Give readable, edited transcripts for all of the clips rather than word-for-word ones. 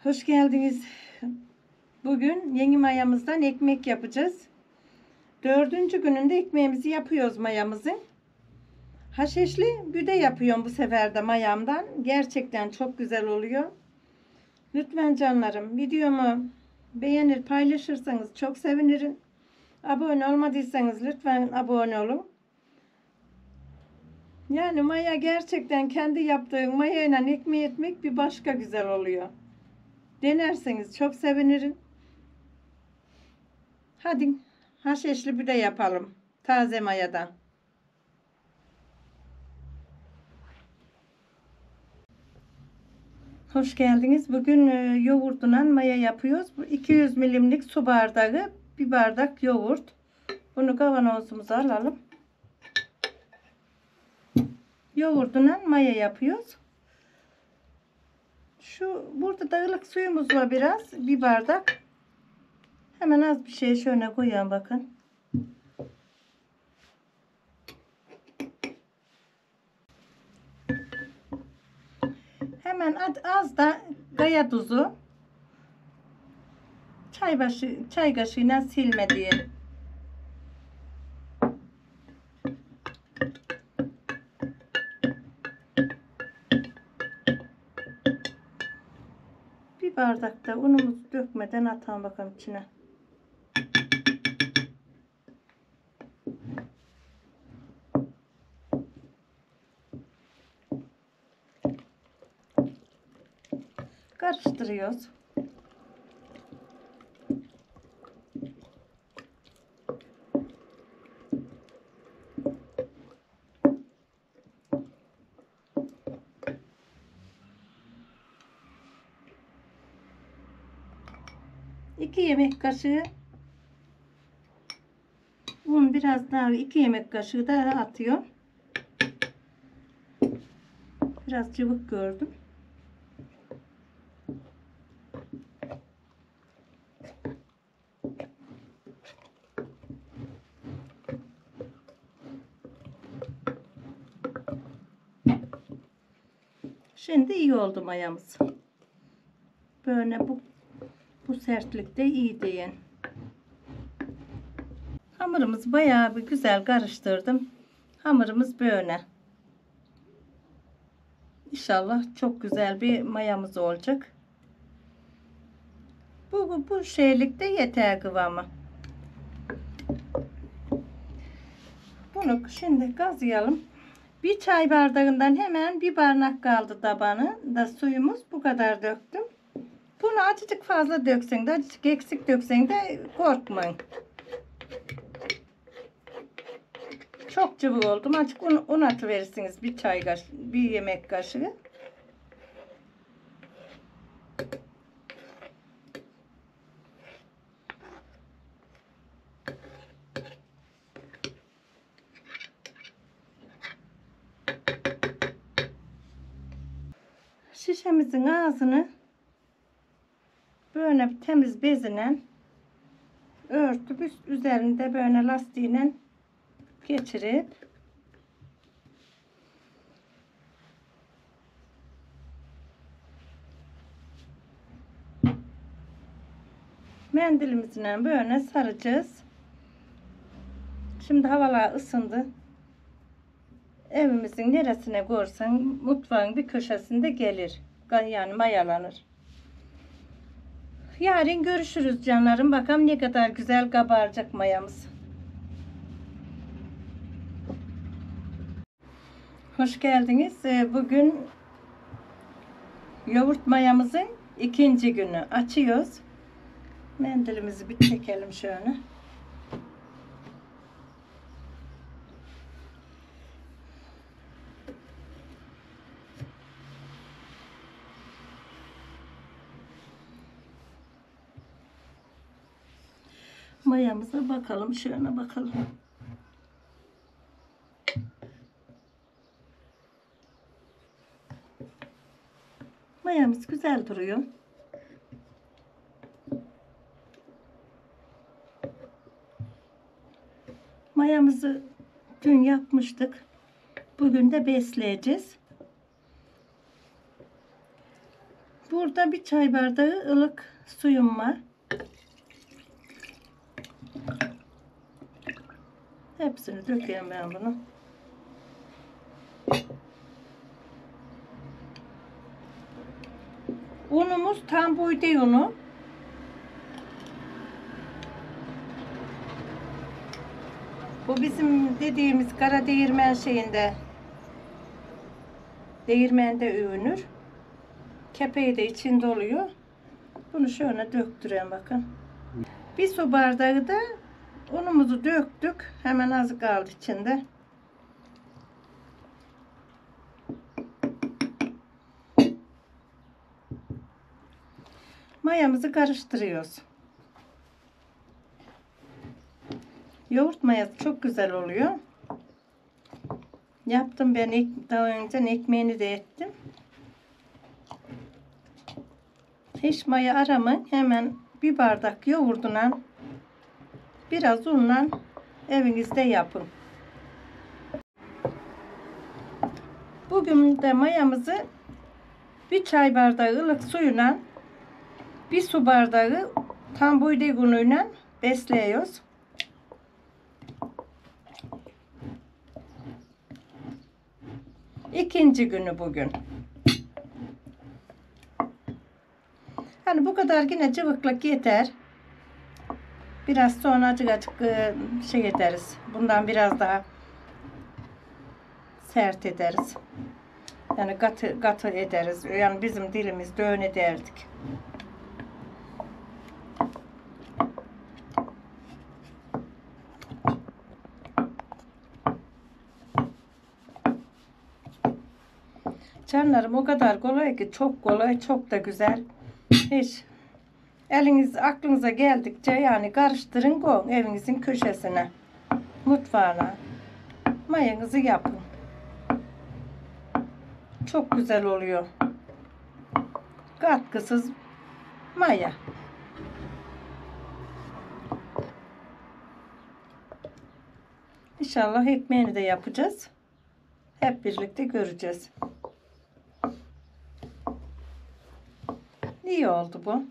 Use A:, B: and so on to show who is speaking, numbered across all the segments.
A: Hoş geldiniz. Bugün yeni mayamızdan ekmek yapacağız. 4. gününde ekmeğimizi yapıyoruz mayamızın. Haşhaşlı büde yapıyorum bu sefer de mayamdan. Gerçekten çok güzel oluyor. Lütfen canlarım, videomu beğenir paylaşırsanız çok sevinirim. Abone olmadıysanız lütfen abone olun. Yani maya gerçekten kendi yaptığın mayayla ekmeği etmek bir başka güzel oluyor. Denerseniz çok sevinirim. Hadi haşhaşlı büde yapalım. Taze mayadan. Hoş geldiniz. Bugün yoğurtla maya yapıyoruz. Bu 200 milimlik su bardağı, bir bardak yoğurt. Bunu kavanozumuza alalım. Yoğurtla maya yapıyoruz. Burada da ılık suyumuz var biraz. Bir bardak. Hemen az bir şey şöyle koyalım bakın. Hemen az da kaya tuzu. Çay kaşığıyla silme diye. Bir bardak da unumuzu dökmeden atalım bakalım içine. Karıştırıyoruz. İki yemek kaşığı un, biraz daha 2 yemek kaşığı daha atıyor. Biraz cıvık gördüm. Şimdi iyi oldu mayamız. Böyle bu sertlikte iyi değil. Hamurumuzu bayağı bir güzel karıştırdım. Hamurumuz böyle. İnşallah çok güzel bir mayamız olacak. Bu şeylikte yeter kıvamı. Bunu şimdi gazlayalım. Bir çay bardağından hemen bir bardak kaldı tabanı da suyumuz, bu kadar döktüm. Bunu azıcık fazla döksen de azıcık eksik döksen de korkmayın. Çok cıvık oldum. Azıcık un atıverirsiniz, bir yemek kaşığı. Şişemizin ağzını böyle bir temiz bezle örtüp üzerinde böyle lastiğiyle geçirip mendilimizle böyle saracağız. Şimdi havalar ısındı. Evimizin neresine görsen mutfağın bir köşesinde gelir. Yani mayalanır. Yarın görüşürüz canlarım. Bakalım ne kadar güzel kabaracak mayamız. Hoş geldiniz. Bugün yoğurt mayamızın 2. günü. Açıyoruz. Mendilimizi bir çekelim şöyle. Mayamıza bakalım, şöyle bakalım. Mayamız güzel duruyor. Mayamızı dün yapmıştık. Bugün de besleyeceğiz. Burada bir çay bardağı ılık suyum var. Hepsini dökeyim ben bunu. Unumuz tam buğday unu. Bu bizim dediğimiz kara değirmen şeyinde, değirmende övünür. Kepeği de içinde oluyor. Bunu şöyle döktüreyim bakın. Bir su bardağı da unumuzu döktük. Hemen az kaldı içinde. Mayamızı karıştırıyoruz. Yoğurt mayası çok güzel oluyor. Yaptım ben daha önce ekmeğini de ettim. Hiç maya aramın, hemen bir bardak yoğurduna biraz unla evinizde yapın. Bugün de mayamızı bir çay bardağı ılık suyla bir su bardağı tam buğday unuyla besliyoruz. İkinci günü bugün. Hani bu kadar yine cıvıklık yeter. Biraz sonra azıcık şey ederiz. Bundan biraz daha sert ederiz. Yani katı ederiz. Yani bizim dilimizde öyle derdik. Canlarım o kadar kolay ki, çok kolay, çok da güzel. Hiç eliniz aklınıza geldikçe yani karıştırın, koyun evinizin köşesine, mutfağına. Mayanızı yapın. Çok güzel oluyor. Katkısız maya. İnşallah ekmeğini de yapacağız. Hep birlikte göreceğiz. İyi oldu bu.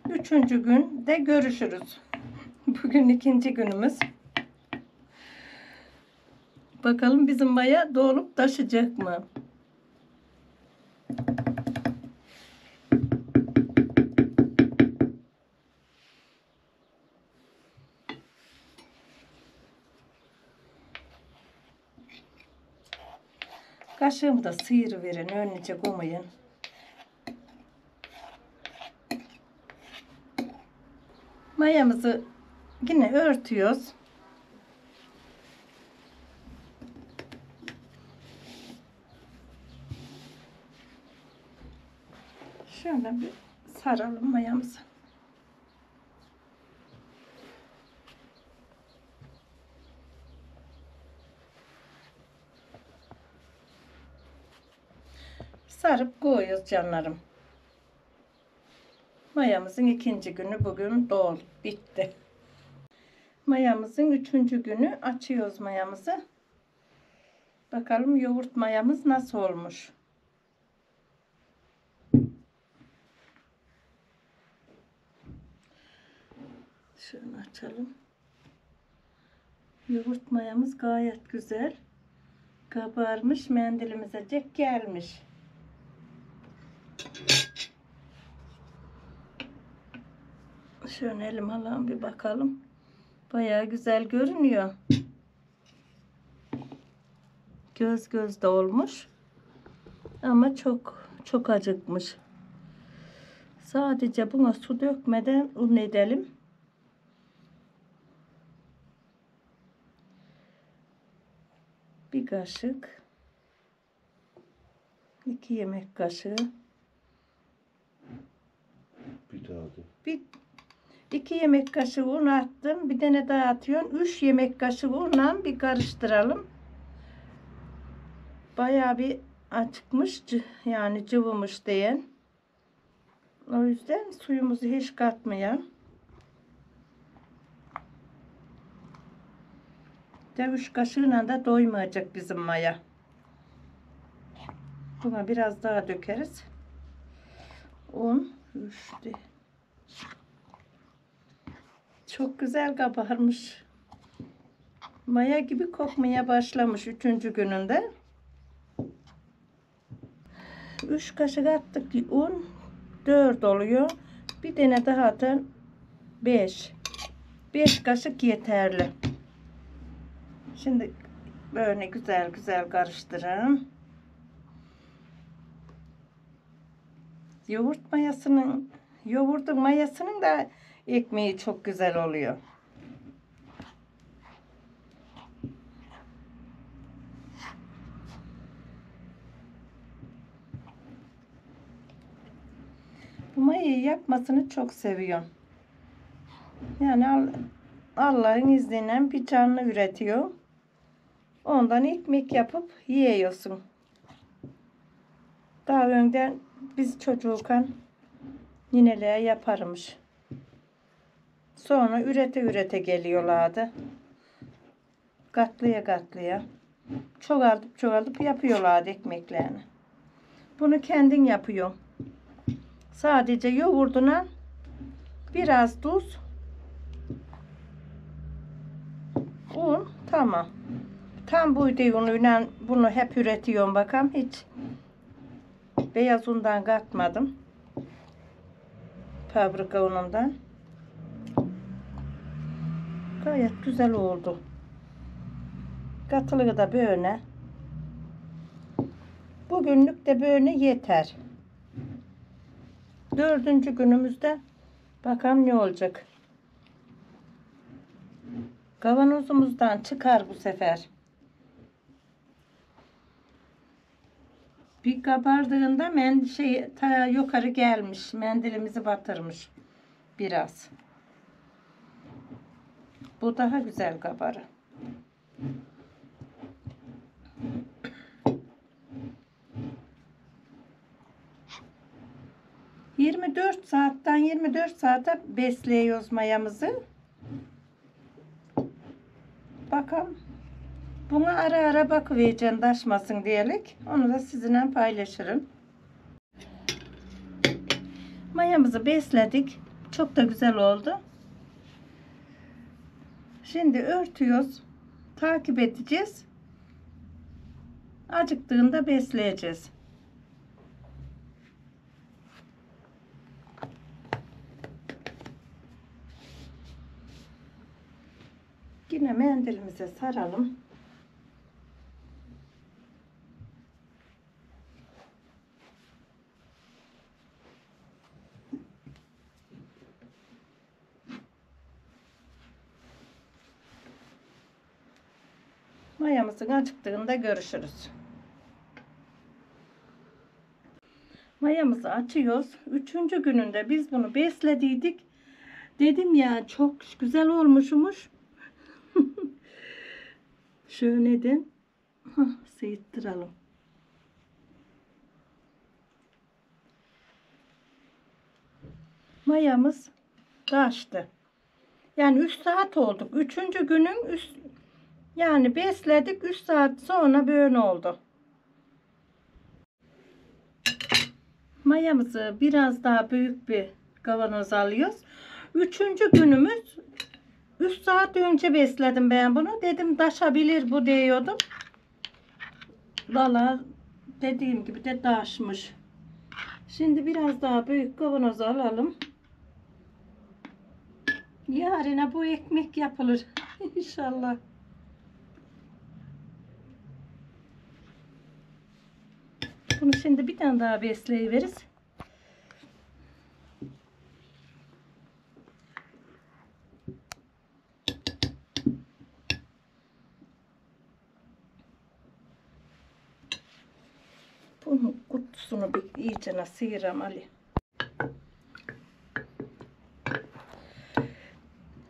A: Üçüncü günde görüşürüz. Bugün ikinci günümüz. Bakalım bizim maya dolup taşacak mı? Kaşığımı da sıyırıverin, önce koymayın. Mayamızı yine örtüyoruz. Şöyle bir saralım mayamızı. Sarıp koyuyoruz canlarım. Mayamızın ikinci günü bugün doldu, bitti. Mayamızın üçüncü günü açıyoruz mayamızı. Bakalım yoğurt mayamız nasıl olmuş. Şöyle açalım. Yoğurt mayamız gayet güzel. Kabarmış, mendilimize cek gelmiş. Şöyle elim alalım bir bakalım. Bayağı güzel görünüyor. Göz de olmuş. Ama çok acıkmış. Sadece buna su dökmeden un edelim. Bir kaşık. 2 yemek kaşığı.
B: Bir daha da.
A: 2 yemek kaşığı un attım. Bir tane daha atıyorum. 3 yemek kaşığı unla bir karıştıralım. Bayağı bir açıkmış. Yani cıvımış diyen. O yüzden suyumuzu hiç katmayalım. 3 kaşığıyla da doymayacak bizim maya. Buna biraz daha dökeriz. Un. Çok güzel kabarmış. Maya gibi kokmaya başlamış 3. gününde. 3 kaşık attık un. 4 oluyor. Bir tane daha atın. 5. 5 kaşık yeterli. Şimdi böyle güzel güzel karıştırın. Yoğurdun mayasının da ekmeği çok güzel oluyor. Bu mayayı yapmasını çok seviyorum. Yani Allah'ın izniyle bir canlı üretiyor. Ondan ekmek yapıp yiyorsun. Daha önceden biz çocukken nineler yaparmış. Sonra ürete geliyorlardı. Katlıya katlıya. Çoğaltıp yapıyorlardı ekmeklerini. Bunu kendin yapıyorsun. Sadece yoğurduna biraz tuz, un, tamam. Tam buğday unuyla bunu hep üretiyorum bakalım. Hiç beyaz undan katmadım. Fabrika unundan. Gayet güzel oldu. Katılığı da böyle. Bugünlük de böyle yeter. 4. günümüzde bakalım ne olacak. Kavanozumuzdan çıkar bu sefer. Bir kabardığında ta yukarı gelmiş. Mendilimizi batırmış biraz. Bu daha güzel kabarı. 24 saate besliyoruz mayamızı. Bakalım. Buna ara ara bakıvereceğim taşmasın diyerek. Onu da sizinle paylaşırım. Mayamızı besledik. Çok da güzel oldu. Şimdi örtüyoruz. Takip edeceğiz. Acıktığında besleyeceğiz. Yine mendilimize saralım. Mayamızın acıktığında görüşürüz. Mayamızı açıyoruz. 3. gününde biz bunu beslediydik. Dedim ya çok güzel olmuşmuş. Şöyle de sıyıttıralım. Mayamız taştı. Yani 3 saat olduk. 3. günün yani besledik 3 saat sonra böyle oldu. Mayamızı biraz daha büyük bir kavanoz alıyoruz. 3. günümüz 3 saat önce besledim ben bunu. Dedim taşabilir bu diyordum. Valla dediğim gibi de taşmış. Şimdi biraz daha büyük kavanoz alalım. Yarına bu ekmek yapılır. İnşallah. Bunu şimdi bir tane daha besleyiveriz. Bunun kutusunu bir iyice sıyıram Ali.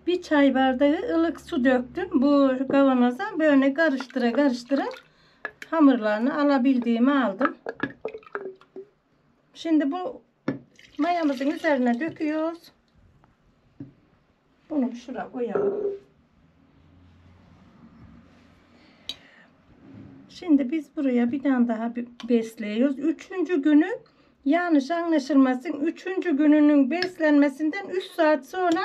A: Bir çay bardağı ılık su döktüm bu kavanoza. Böyle karıştıra karıştıra hamurlarını alabildiğimi aldım. Şimdi bu mayamızın üzerine döküyoruz. Bunu şuraya koyalım. Şimdi biz buraya bir tane daha besliyoruz. Üçüncü günü yanlış anlaşılmasın. Üçüncü gününün beslenmesinden 3 saat sonra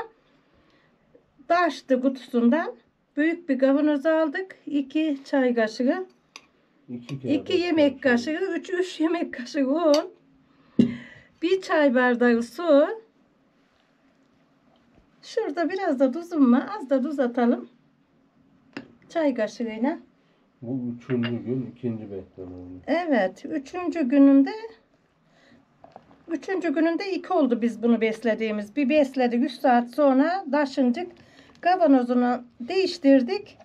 A: taştı kutusundan. Büyük bir kavanoz aldık. 2 çay kaşığı. 2 yemek kaşığı. 3 yemek kaşığı un. 1 çay bardağı su. Şurada biraz da tuzum var. Az da tuz atalım. Çay kaşığıyla.
B: Bu üçüncü gün ikinci bekleme.
A: Evet. Üçüncü gününde 2 oldu biz bunu beslediğimiz. Bir besledik 3 saat sonra taşıncık kavanozunu değiştirdik.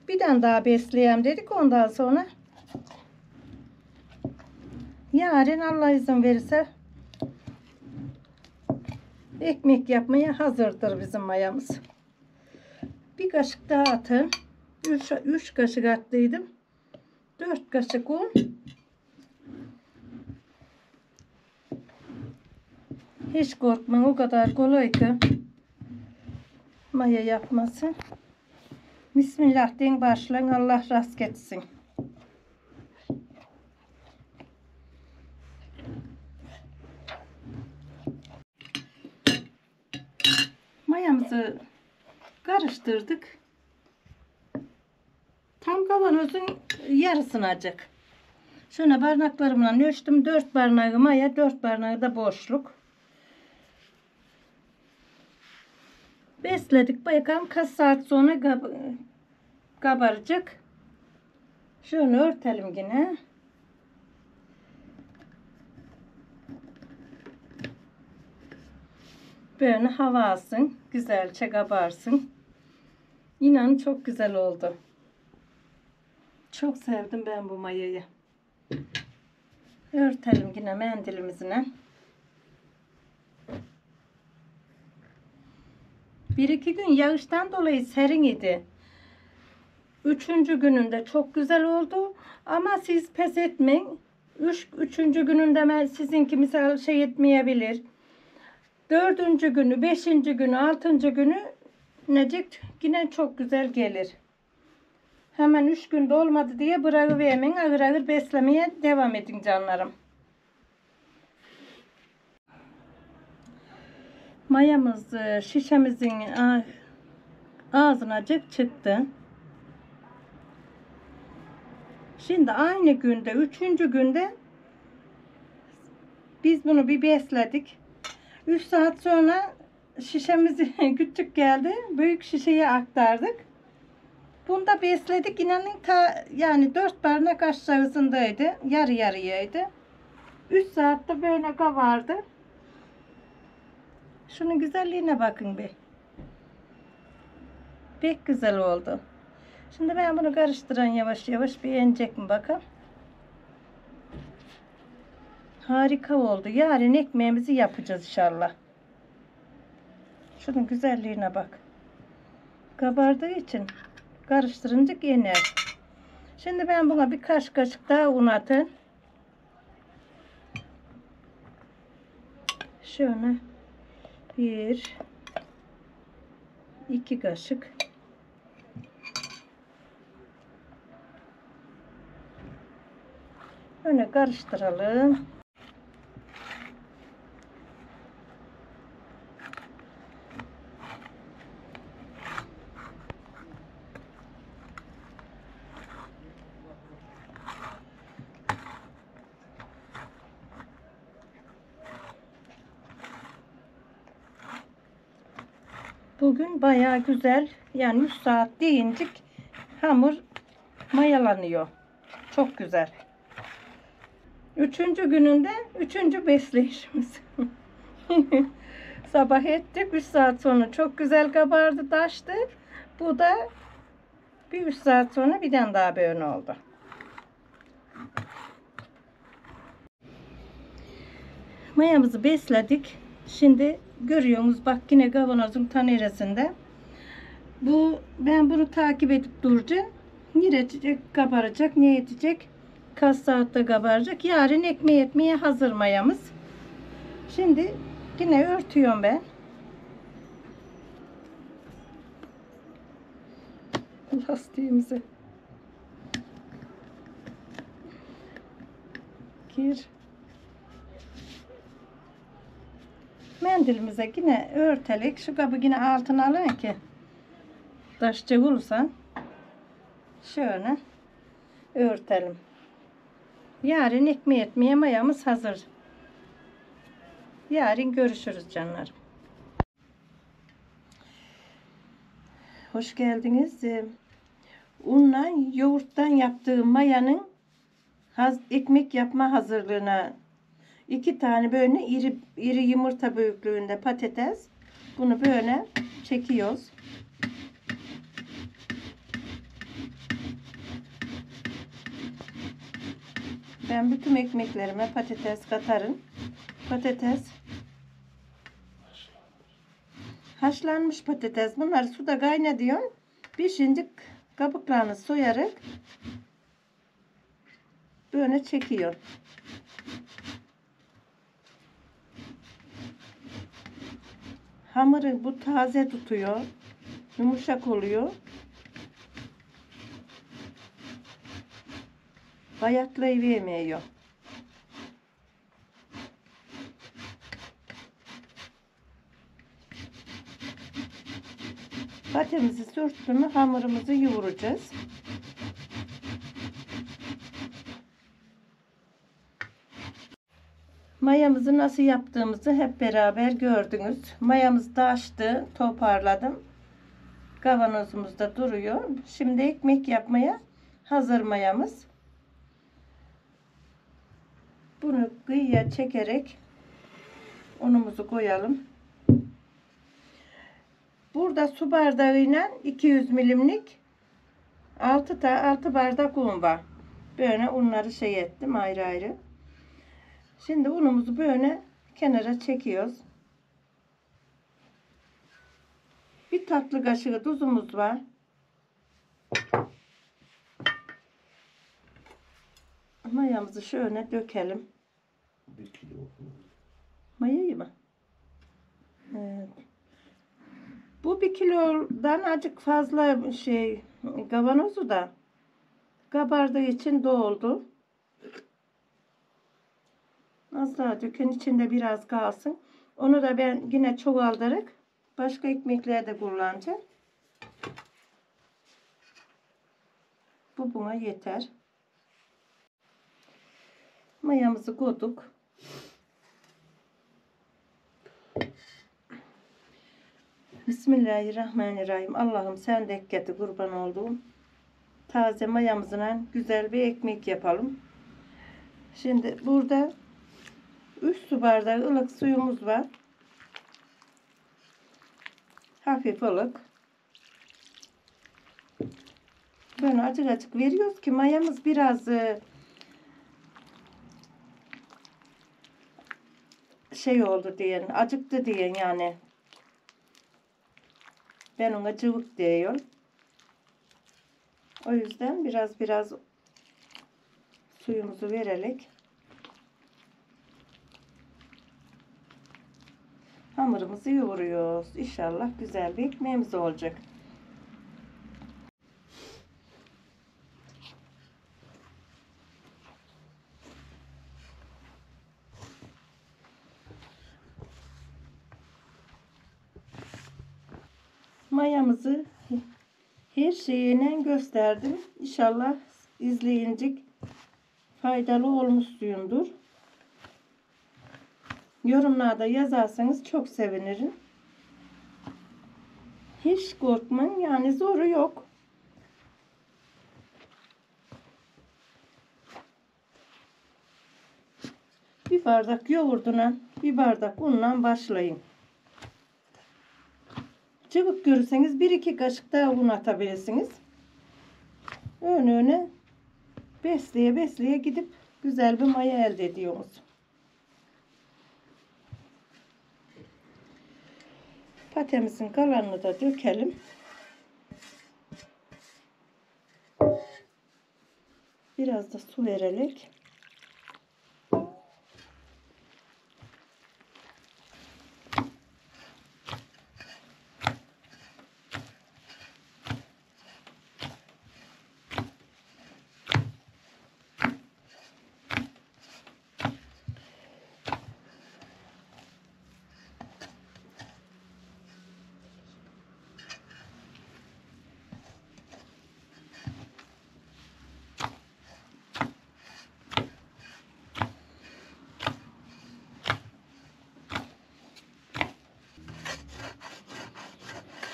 A: Bir tane daha besleyeyim dedik. Ondan sonra yarın Allah izin verirse ekmek yapmaya hazırdır bizim mayamız. Bir kaşık daha atın. 3 kaşık attıydım. 4 kaşık un. Hiç korkma, o kadar kolay ki maya yapması. Bismillah deyin başlayın. Allah rast getirsin. Mayamızı karıştırdık. Tam kavanozun yarısını acık. Şöyle barnaklarımla ölçtüm. 4 barnağı maya, 4 barnağı da boşluk. Besledik. Bakalım kaç saat sonra kabaracak. Şunu örtelim yine. Böyle hava alsın. Güzelce kabarsın. İnan çok güzel oldu. Çok sevdim ben bu mayayı. Örtelim yine mendilimizle. 1-2 gün yağıştan dolayı serin idi. 3. gününde çok güzel oldu. Ama siz pes etmeyin. 3. gününde sizinki misal şey etmeyebilir. 4. günü, 5. günü, 6. günü necik yine çok güzel gelir. Hemen 3 günde olmadı diye bırakıvermeyin. Ağır ağır beslemeye devam edin canlarım. Mayamız şişemizin ağzınacık çıktı. Şimdi aynı günde 3. günde biz bunu bir besledik. 3 saat sonra şişemiz küçük geldi. Büyük şişeye aktardık. Bunu da besledik. İnanın yani 4 bardak aşağısındaydı. Yarı yarıyaydı. 3 saatte böyle kabardı. Şunun güzelliğine bakın bir. Pek güzel oldu. Şimdi ben bunu karıştıran yavaş yavaş bir yenecek mi bakalım. Harika oldu. Yarın ekmeğimizi yapacağız inşallah. Şunun güzelliğine bak. Kabardığı için karıştırınca yener. Şimdi ben buna birkaç kaşık daha un atın. Şöyle 1-2 kaşık. Böyle karıştıralım. Bugün bayağı güzel. Yani 3 saat deyince hamur mayalanıyor. Çok güzel. 3. gününde 3. besleyişimiz. Sabah ettik. 3 saat sonra çok güzel kabardı, taştı. Bu da bir 3 saat sonra bir tane daha böyle oldu. Mayamızı besledik. Şimdi görüyorsunuz bak yine kavanozun taneresinde. Ben bunu takip edip duracağım. Ne edecek, kabaracak, ne edecek? Kaç saatte kabaracak. Yarın ekmeğe hazır mayamız. Şimdi yine örtüyorum ben. Lastiğimizi gir. Mendilimize yine örtelik. Şu kabı yine altına alın ki taşacak olursan şöyle örtelim. Yarın ekmeğe mayamız hazır. Yarın görüşürüz canlarım. Hoş geldiniz. Unla yoğurttan yaptığım mayanın ekmek yapma hazırlığına 2 tane böyle iri yumurta büyüklüğünde patates. Bunu böyle çekiyoruz. Ben bütün ekmeklerime patates katarım. Patates haşlanmış patates. Bunları suda kaynatıyorum. Pişince kabuklarını soyarak böyle çekiyor. Hamuru bu taze tutuyor. Yumuşak oluyor. Bayatlayıvermiyor. Patatesi sürttü mü hamurumuzu yoğuracağız. Mayamızı nasıl yaptığımızı hep beraber gördünüz. Mayamız da açtı, toparladım. Kavanozumuzda duruyor. Şimdi ekmek yapmaya hazır mayamız. Bunu kıyıya çekerek unumuzu koyalım. Burada su bardağıyla 200 milimlik 6 bardak un var. Böyle unları şey ettim ayrı ayrı. Şimdi unumuzu böyle kenara çekiyoruz. Bir tatlı kaşığı tuzumuz var. Mayamızı şöyle dökelim.
B: 1 kilo.
A: Mayayı mı? Evet. Bu 1 kilodan azıcık fazla kavanozu da kabardığı için doldu. Az daha dökün, içinde biraz kalsın. Onu da ben yine çoğaltarak başka ekmeklerde kullanacağım. Bu buna yeter. Mayamızı koyduk. Bismillahirrahmanirrahim. Allah'ım sen de etketi kurban olduğum. Taze mayamızla güzel bir ekmek yapalım. Şimdi burada 3 su bardağı ılık suyumuz var. Hafif ılık. Böyle açık açık veriyoruz ki mayamız biraz şey oldu diyen, acıktı diyen yani. Ben ona cıvık diyorum. O yüzden biraz suyumuzu vererek hamurumuzu yoğuruyoruz. İnşallah güzel bir ekmeğimiz olacak. Mayamızı her şeyine gösterdim. İnşallah izleyince faydalı olmuşsundur. Yorumlarda yazarsanız çok sevinirim. Hiç korkmayın, yani zoru yok. Bir bardak yoğurduna, bir bardak unla başlayın. Cıvık görürseniz 1-2 kaşık daha un atabilirsiniz. Öne besleye gidip güzel bir maya elde ediyoruz. Patemizin kalanını da dökelim. Biraz da su verelim.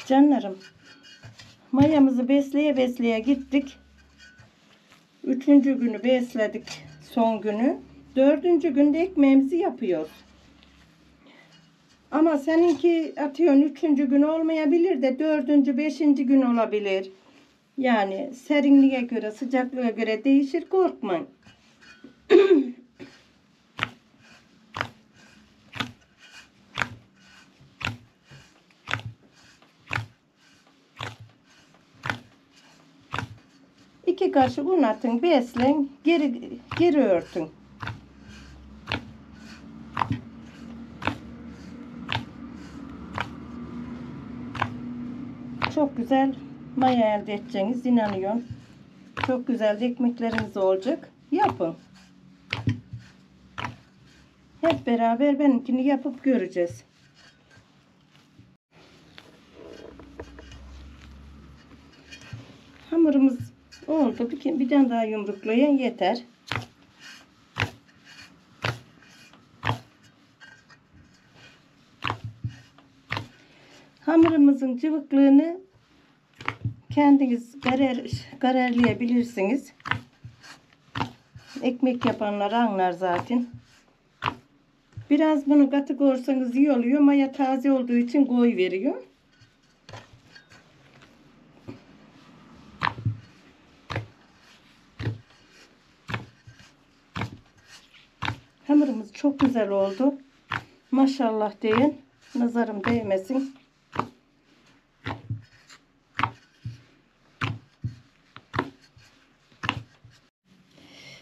A: Canlarım, mayamızı besleye besleye gittik. 3. günü besledik, son günü. 4. günde ekmeğimizi yapıyoruz. Ama seninki atıyorsun 3. gün olmayabilir de 4. 5. gün olabilir. Yani serinliğe göre, sıcaklığa göre değişir, korkmayın. İki kaşık un atın, besleyin, geri örtün. Çok güzel maya elde edeceğiniz inanıyorum. Çok güzel de ekmekleriniz olacak. Yapın. Hep beraber benimkini yapıp göreceğiz. Hamurumuz oldu. Bir tane daha yumruklayan yeter. Hamurumuzun cıvıklığını kendiniz kararlayabilirsiniz. Ekmek yapanlar anlar zaten. Biraz bunu katı koyarsanız iyi oluyor. Maya taze olduğu için koy veriyor. Hamurumuz çok güzel oldu. Maşallah deyin. Nazarım değmesin.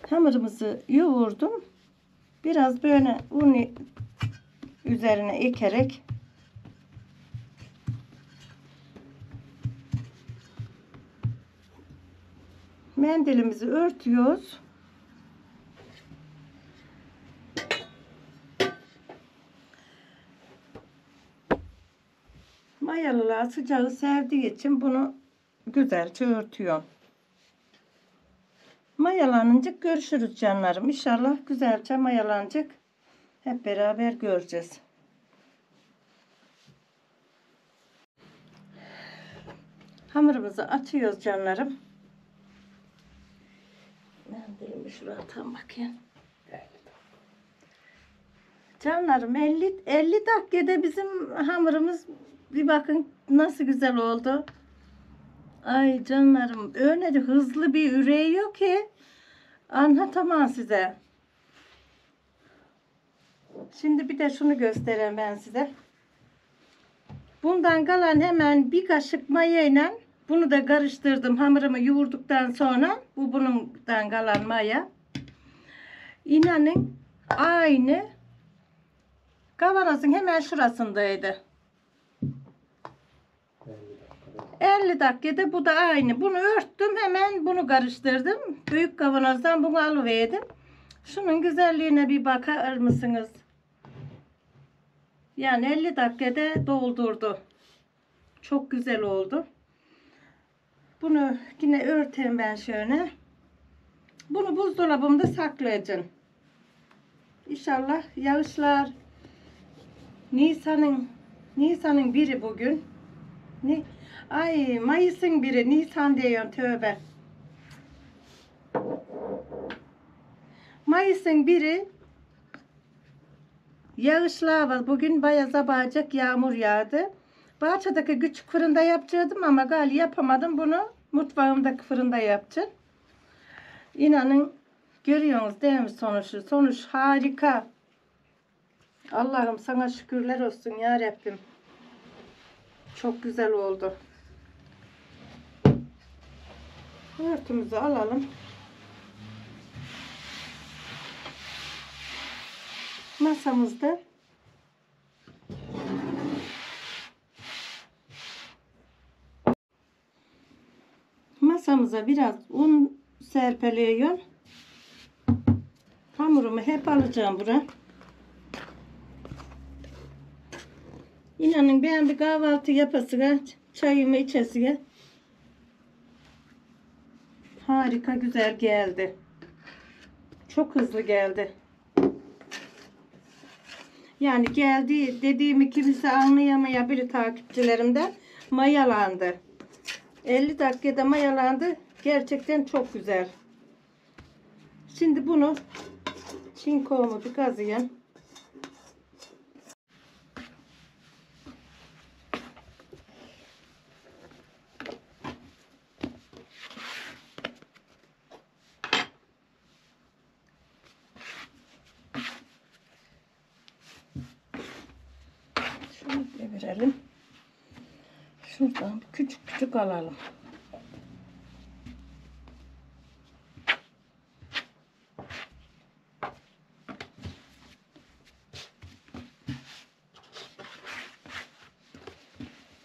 A: Hamurumuzu yoğurdum. Biraz böyle un üzerine ekerek mendilimizi örtüyoruz. Mayalılığa sıcağı sevdiği için bunu güzelce örtüyorum. Mayalanınca görüşürüz canlarım. İnşallah güzelce mayalanacak. Hep beraber göreceğiz. Hamurumuzu atıyoruz canlarım. Mendilimi şuraya atalım bakayım. Canlarım 50 dakikada bizim hamurumuz bir bakın nasıl güzel oldu. Ay canlarım öyle de hızlı bir ürüyor ki anlatamam size. Şimdi bir de şunu göstereyim ben size. Bundan kalan hemen bir kaşık mayayla bunu da karıştırdım. Hamurumu yoğurduktan sonra bu bundan kalan maya. İnanın aynı kavanozun hemen şurasındaydı. 50 dakikada bu da aynı. Bunu örttüm hemen bunu karıştırdım. Büyük kavanozdan bunu alıverdim. Şunun güzelliğine bir bakar mısınız? Yani 50 dakikada doldurdu. Çok güzel oldu. Bunu yine örteyim ben şöyle. Bunu buzdolabımda saklayacağım. İnşallah yağışlar Nisan'ın biri bugün. Ay Mayıs'ın biri. Nisan diyorum tövbe. Mayıs'ın biri. Yağışlar var. Bugün bayağı sabahacak yağmur yağdı. Bahçedeki küçük fırında yapacaktım ama galiba yapamadım. Bunu mutfağımdaki fırında yapacağım. İnanın görüyorsunuz değil mi sonucu? Sonuç harika. Allah'ım sana şükürler olsun ya Rabbim. Çok güzel oldu. Örtümüzü alalım. Masamızda masamıza biraz un serpeliyorum. Hamurumu hep alacağım buraya. İnanın ben bir kahvaltı yapasıya, çayımı içesiye harika güzel geldi. Çok hızlı geldi. Yani geldi dediğimi kimse anlayamayabilir takipçilerimden. Mayalandı. 50 dakikada mayalandı. Gerçekten çok güzel. Şimdi bunu çinkomu bir kazıyım. Şunu devirelim. Şuradan küçük küçük alalım.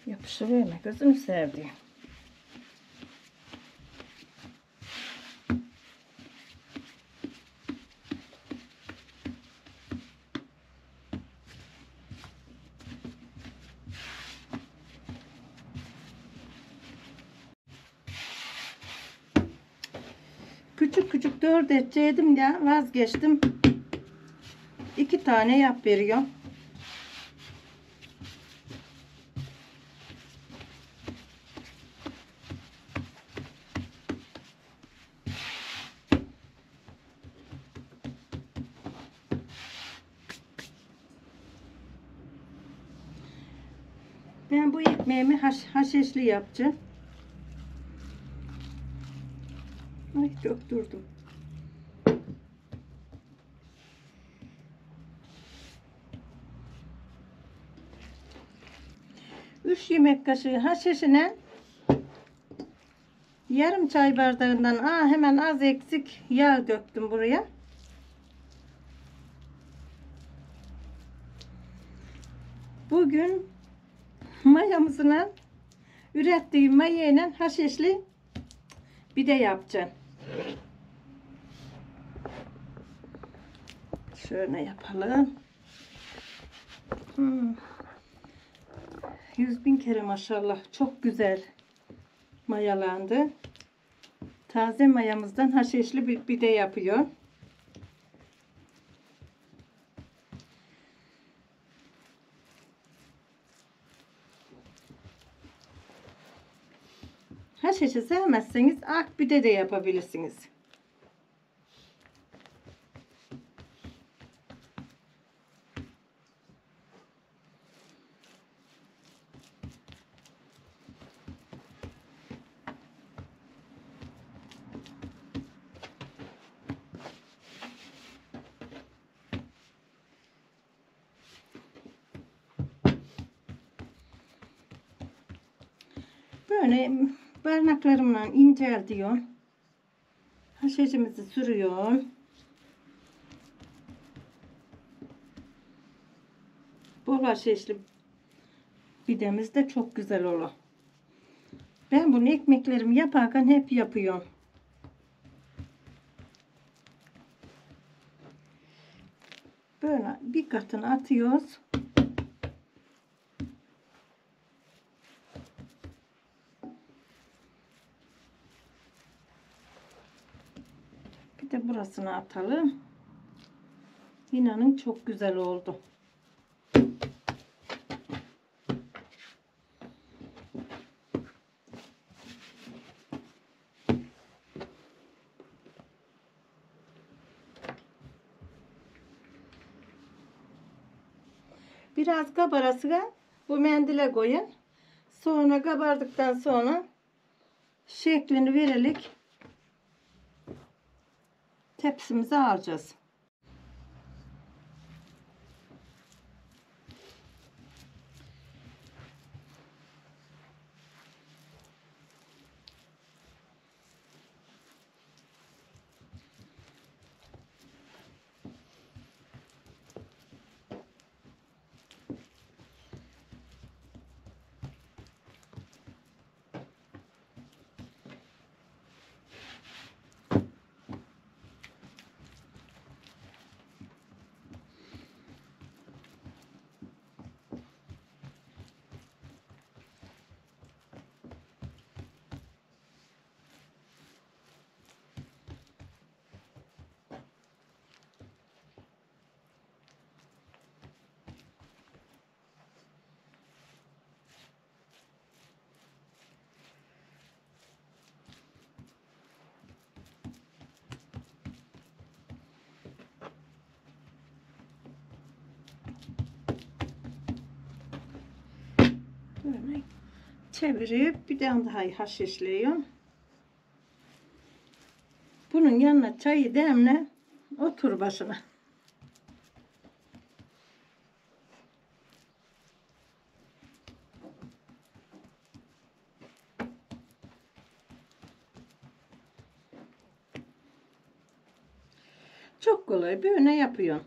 A: Yapışıverme gözünü sevdiğim. Küçük küçük 4 edeceydim ya vazgeçtim. 2 tane yap veriyorum. Ben bu ekmeğimi haşhaşlı yapacağım. Ay döktürdüm. 3 yemek kaşığı haşhaşına yarım çay bardağından hemen az eksik yağ döktüm buraya. Bugün mayamızla ürettiğim mayayla haşhaşlı bir de yapacağım. Şöyle yapalım. 100.000 kere maşallah çok güzel mayalandı. Taze mayamızdan haşhaşlı bir pide yapıyor. Haşhaşı sevmezseniz ak pide de yapabilirsiniz. Böyle parmaklarımla inceltiyorum. Haşhaşımızı sürüyorum. Bol haşhaşlı pidemiz de çok güzel olur. Ben bunu ekmeklerimi yaparken hep yapıyorum. Böyle bir katını atıyoruz. Bir de burasını atalım. İnanın çok güzel oldu. Biraz kabarasıya bu mendile koyun. Sonra kabardıktan sonra şeklini verelim. Tepsimize alacağız. Şöyle çevirip bir daha haşişliyorum. Bunun yanına çayı demle, otur başına. Çok kolay, böyle yapıyorum.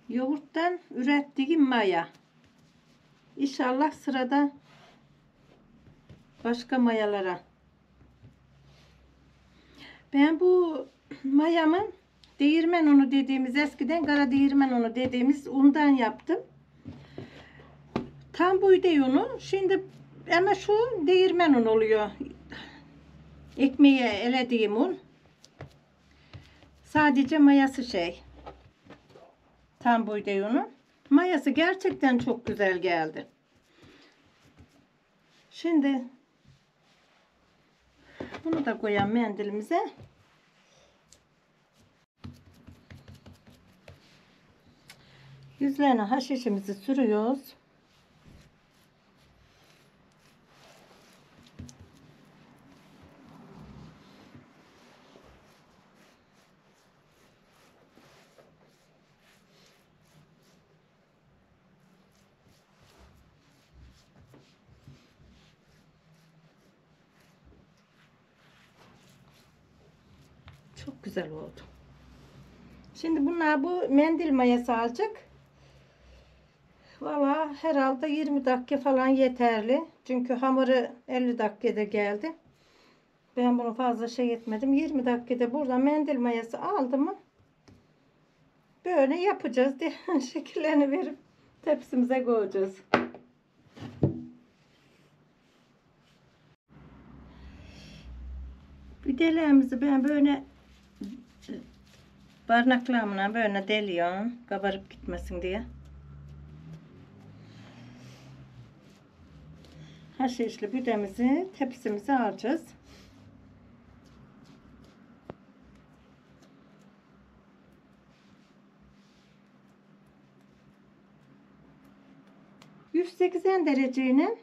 A: Yoğurttan ürettiğim maya. İnşallah sırada başka mayalara. Ben bu mayamın değirmen unu dediğimiz, eskiden kara değirmen unu dediğimiz undan yaptım. Tam buğday unu. Şimdi ama şu değirmen un oluyor. Ekmeğe elediğim un. Sadece mayası şey. Tam buğday unu. Mayası gerçekten çok güzel geldi. Şimdi bunu da koyalım mendilimize. Yüzlerine haşişimizi sürüyoruz. Çok güzel oldu. Şimdi bunlar bu mendil mayası alacak. Valla herhalde 20 dakika falan yeterli. Çünkü hamuru 50 dakikada geldi. Ben bunu fazla şey etmedim. 20 dakikada burada mendil mayası aldım mı böyle yapacağız diye şekillerini verip tepsimize koyacağız. Pidelerimizi ben böyle barnaklarımla böyle deliyorum. Kabarıp gitmesin diye. Haşişli pidemizi tepsimize alacağız. ...180 dereceyle...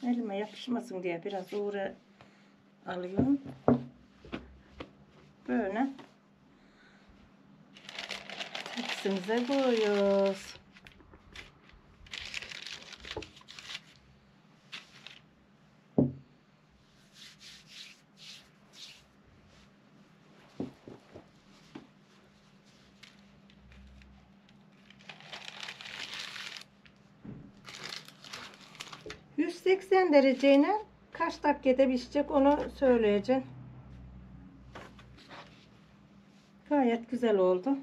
A: ...elime yapışmasın diye biraz uğra alıyorum. Böyle... ...tepsimize koyuyoruz. ...180 dereceyle kaç dakikada pişecek onu söyleyeceğim. Gayet güzel oldu.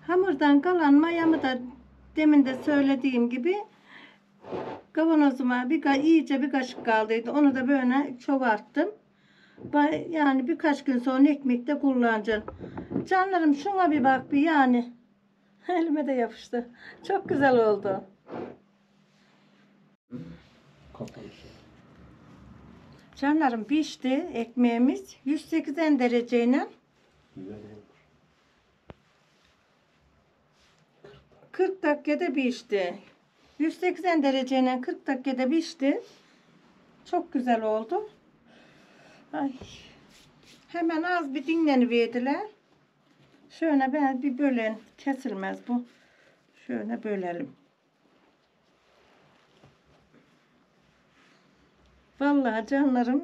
A: Hamurdan kalan mayamı da demin de söylediğim gibi kavanozuma iyice bir kaşık kaldıydı. Onu da böyle çoğalttım. Yani birkaç gün sonra ekmekte kullanacağım. Canlarım şuna bir bak bir yani. Elime de yapıştı. Çok güzel oldu.
B: Kapanışı.
A: Canlarım pişti ekmeğimiz. 180 dereceyle
B: Güzel olmuş.
A: 40 dakikada pişti. 180 dereceyle 40 dakikada pişti. Çok güzel oldu. Ay. Hemen az bir dinleniverdiler. Şöyle ben bir bölen kesilmez bu. Şöyle bölelim. Vallahi canlarım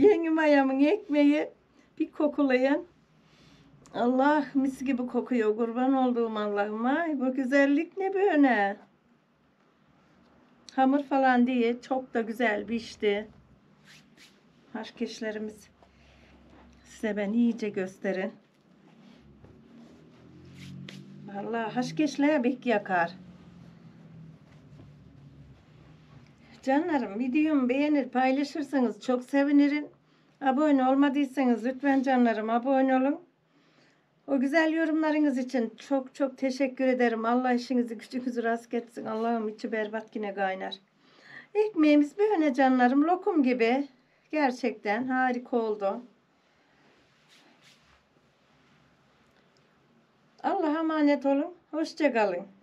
A: yeni mayamın ekmeği bir kokulayın. Allah mis gibi kokuyor. Kurban olduğum Allah'ım. Ay bu güzellik ne böyle? Hamur falan değil. Çok da güzel pişti. Haşkeşlerimiz. Size ben iyice gösterin. Vallahi haşkeşler bek yakar. Canlarım, videomu beğenir, paylaşırsanız çok sevinirim. Abone olmadıysanız lütfen canlarım abone olun. O güzel yorumlarınız için çok çok teşekkür ederim. Allah işinizi gücünüzü rast etsin. Allah'ım içi berbat yine kaynar. Ekmeğimiz böyle canlarım, lokum gibi. Gerçekten harika oldu. Allah'a emanet olun. Hoşça kalın.